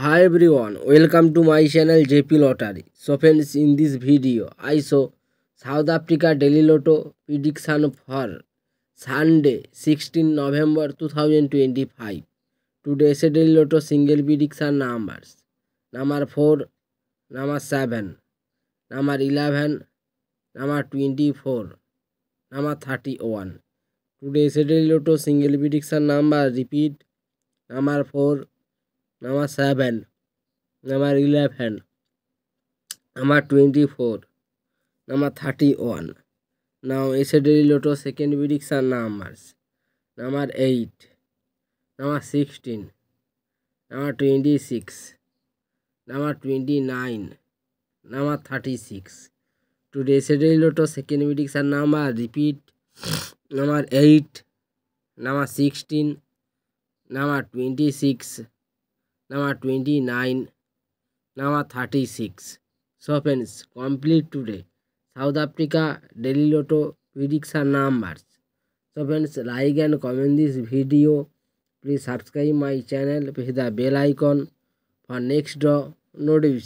Hi everyone, welcome to my channel JP Lottery. So friends, in this video, I show South Africa Daily Lotto prediction for Sunday, 16 November 2025. Today's Daily Lotto single prediction numbers: number 4, number 7, number 11, number 24, number 31. Today's Daily Lotto single prediction number repeat: number 4, number 7, number 11, number 24, number 31. Now yesterday Lotto second prediction numbers: number 8, number 16, number 26, number 29, number 36. Today yesterday Lotto second prediction number repeat: number 8, number 16, number 26, number 29, number 36. So friends, complete today South Africa Daily Lotto prediction numbers. So friends, like and comment this video. Please subscribe my channel, press the bell icon for next draw notification.